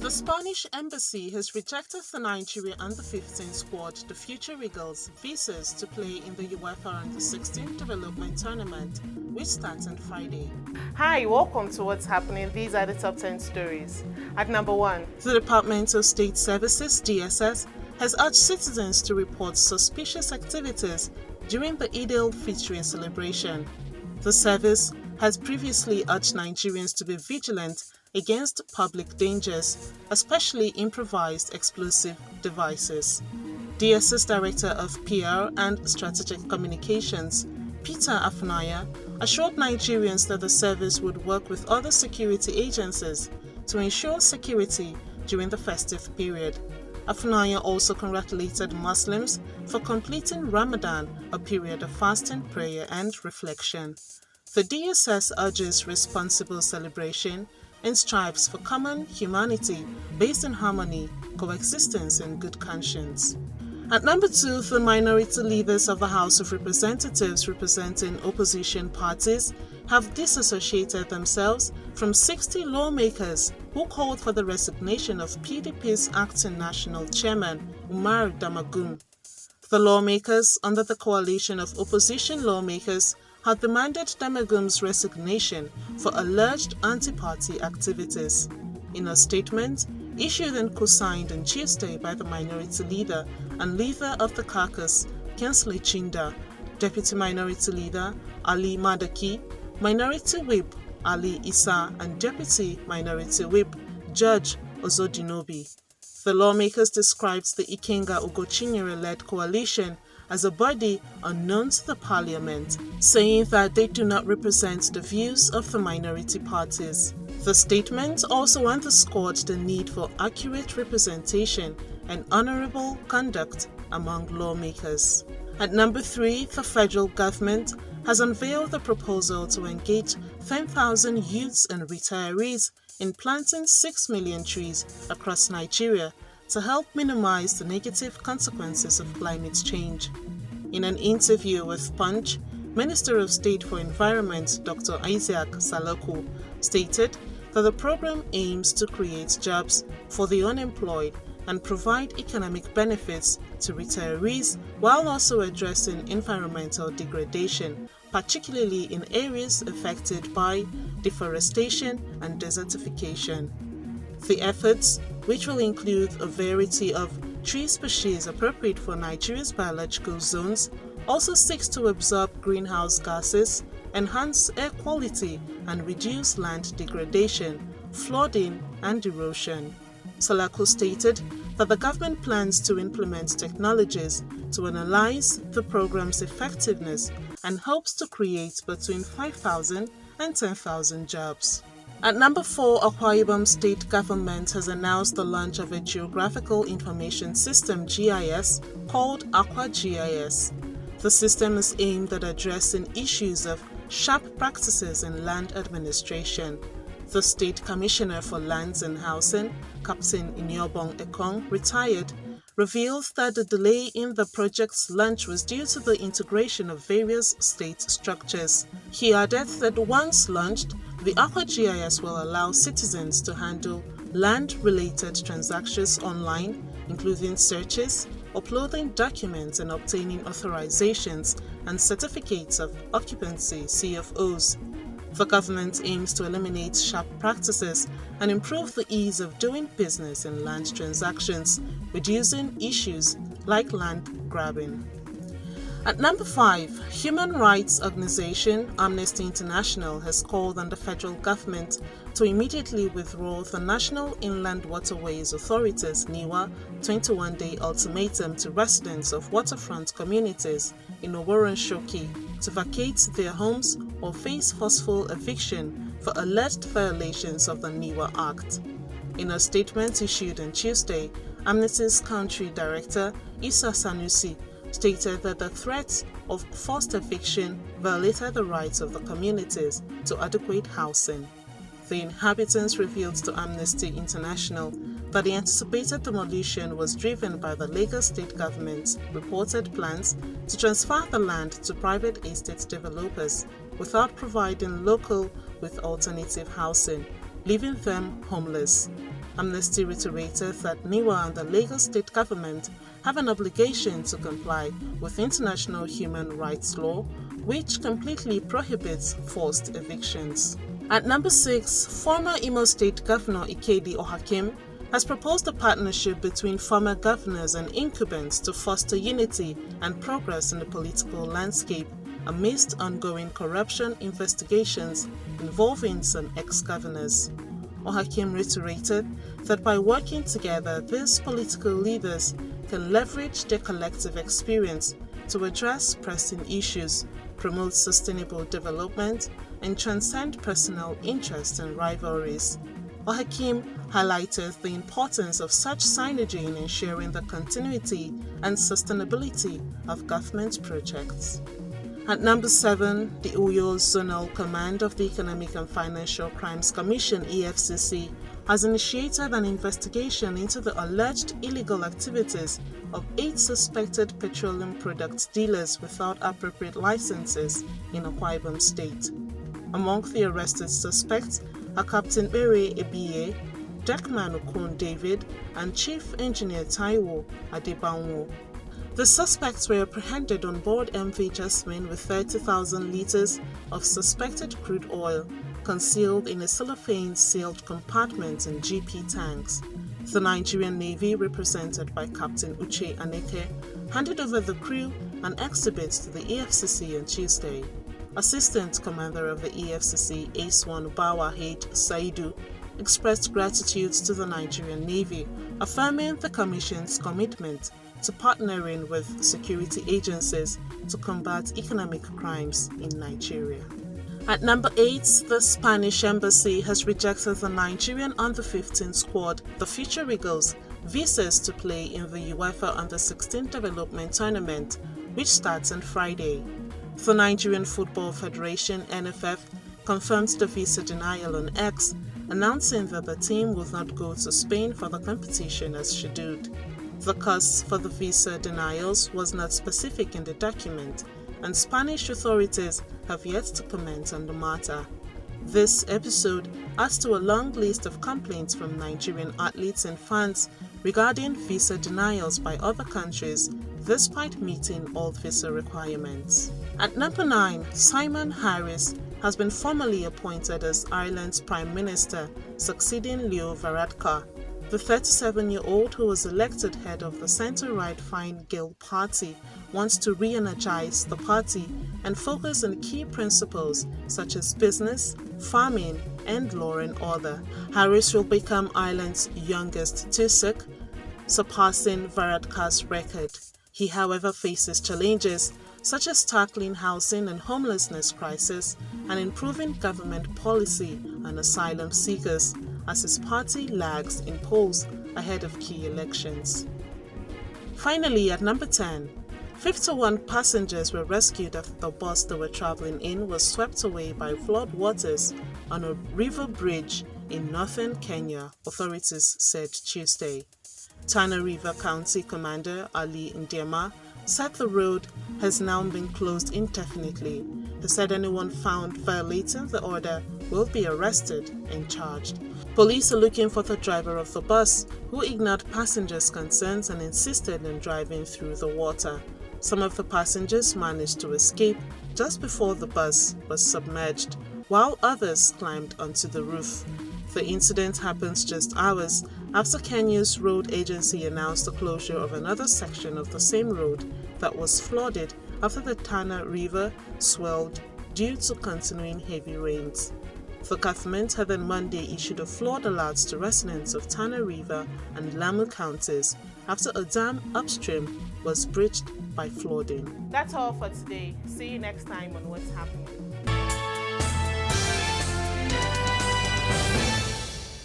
The Spanish embassy has rejected the Nigeria Under-15 squad, the Future Eagles, visas to play in the UEFA Under-16 development tournament, which starts on Friday. Hi, welcome to What's Happening. These are the top 10 stories. At number 1, the Department of State Services (DSS) has urged citizens to report suspicious activities during the Eid-El-Fitr celebration. The service has previously urged Nigerians to be vigilant against public dangers, especially improvised explosive devices. DSS Director of PR and Strategic Communications, Peter Afunanya, assured Nigerians that the service would work with other security agencies to ensure security during the festive period. Afunanya also congratulated Muslims for completing Ramadan, a period of fasting, prayer and reflection. The DSS urges responsible celebration and strives for common humanity based on harmony, coexistence and good conscience. At number 2, the minority leaders of the House of Representatives representing opposition parties have disassociated themselves from 60 lawmakers who called for the resignation of PDP's acting national chairman, Umar Damagum. The lawmakers, under the coalition of opposition lawmakers, had demanded Damagum's resignation for alleged anti-party activities. In a statement issued and co-signed on Tuesday by the minority leader and leader of the caucus, Kingsley Chinda, Deputy Minority Leader Ali Madaki, Minority Whip Ali Issa and Deputy Minority Whip Judge Ozodinobi. The lawmakers described the Ikenga Ugochinyere-led coalition as a body unknown to the parliament, saying that they do not represent the views of the minority parties. The statement also underscored the need for accurate representation and honorable conduct among lawmakers. At number 3, the federal government has unveiled the proposal to engage 10,000 youths and retirees in planting 6 million trees across Nigeria to help minimize the negative consequences of climate change. In an interview with Punch, Minister of State for Environment Dr. Isaac Salako stated that the program aims to create jobs for the unemployed and provide economic benefits to retirees while also addressing environmental degradation, particularly in areas affected by deforestation and desertification. The efforts, which will include a variety of tree species appropriate for Nigeria's biological zones, also seeks to absorb greenhouse gases, enhance air quality, and reduce land degradation, flooding, and erosion. Salako stated that the government plans to implement technologies to analyze the program's effectiveness and hopes to create between 5,000 and 10,000 jobs. At number 4, Ibom state government has announced the launch of a Geographical Information System (GIS) called Akwa GIS. The system is aimed at addressing issues of sharp practices in land administration. The State Commissioner for Lands and Housing, Captain Inyobong Ekong, retired, revealed that the delay in the project's launch was due to the integration of various state structures. He added that once launched, the Akwa GIS will allow citizens to handle land-related transactions online, including searches, uploading documents and obtaining authorizations and certificates of occupancy (CFOs). The government aims to eliminate sharp practices and improve the ease of doing business in land transactions, reducing issues like land grabbing. At number 5, human rights organization Amnesty International has called on the federal government to immediately withdraw the National Inland Waterways Authority's NIWA 21-day ultimatum to residents of waterfront communities in Oworonshoki to vacate their homes or face forceful eviction for alleged violations of the NIWA Act. In a statement issued on Tuesday, Amnesty's country director, Issa Sanusi, stated that the threat of forced eviction violated the rights of the communities to adequate housing. The inhabitants revealed to Amnesty International that the anticipated demolition was driven by the Lagos state government's reported plans to transfer the land to private estate developers without providing local with alternative housing, leaving them homeless. Amnesty reiterated that NIWA and the Lagos state government have an obligation to comply with international human rights law, which completely prohibits forced evictions. At number 6, former Imo State Governor Ohakim has proposed a partnership between former governors and incumbents to foster unity and progress in the political landscape amidst ongoing corruption investigations involving some ex-governors. Ohakim reiterated that by working together, these political leaders can leverage their collective experience to address pressing issues, promote sustainable development, and transcend personal interests and rivalries. Ohakim highlighted the importance of such synergy in ensuring the continuity and sustainability of government projects. At number 7, the Uyo Zonal Command of the Economic and Financial Crimes Commission (EFCC) has initiated an investigation into the alleged illegal activities of 8 suspected petroleum products dealers without appropriate licenses in Akwa Ibom State. Among the arrested suspects are Captain Bere Ebiye, Deckman Okun David, and Chief Engineer Taiwo Adebanwo. The suspects were apprehended on board MV Jasmine with 30,000 litres of suspected crude oil concealed in a cellophane-sealed compartment in GP tanks. The Nigerian Navy, represented by Captain Uche Aneke, handed over the crew and exhibits to the EFCC on Tuesday. Assistant Commander of the EFCC, Ace-1 Bawahid Saidu, expressed gratitude to the Nigerian Navy, affirming the Commission's commitment to partnering with security agencies to combat economic crimes in Nigeria. At number 8, the Spanish Embassy has rejected the Nigerian Under-15 squad, the Future Eagles, visas to play in the UEFA Under-16 Development Tournament, which starts on Friday. The Nigerian Football Federation (NFF) confirmed the visa denial on X, announcing that the team will not go to Spain for the competition as scheduled. The cause for the visa denials was not specific in the document, and Spanish authorities have yet to comment on the matter. This episode adds to a long list of complaints from Nigerian athletes and fans regarding visa denials by other countries despite meeting all visa requirements. At number 9, Simon Harris has been formally appointed as Ireland's Prime Minister, succeeding Leo Varadkar. The 37-year-old, who was elected head of the centre-right Fine Gael party, wants to re-energize the party and focus on key principles such as business, farming, and law and order. Harris will become Ireland's youngest Taoiseach, surpassing Varadkar's record. He, however, faces challenges such as tackling housing and homelessness crisis and improving government policy on asylum seekers, as his party lags in polls ahead of key elections. Finally, at number 10, 51 passengers were rescued after the bus they were traveling in was swept away by floodwaters on a river bridge in northern Kenya, authorities said Tuesday. Tana River County Commander Ali Ndiema said the road has now been closed indefinitely. He said anyone found violating the order will be arrested and charged. Police are looking for the driver of the bus, who ignored passengers' concerns and insisted on driving through the water. Some of the passengers managed to escape just before the bus was submerged, while others climbed onto the roof. The incident happens just hours after Kenya's road agency announced the closure of another section of the same road that was flooded after the Tana River swelled due to continuing heavy rains. The government had on Monday issued a flood alert to residents of Tana River and Lamu counties after a dam upstream was breached by flooding. That's all for today. See you next time on What's Happening.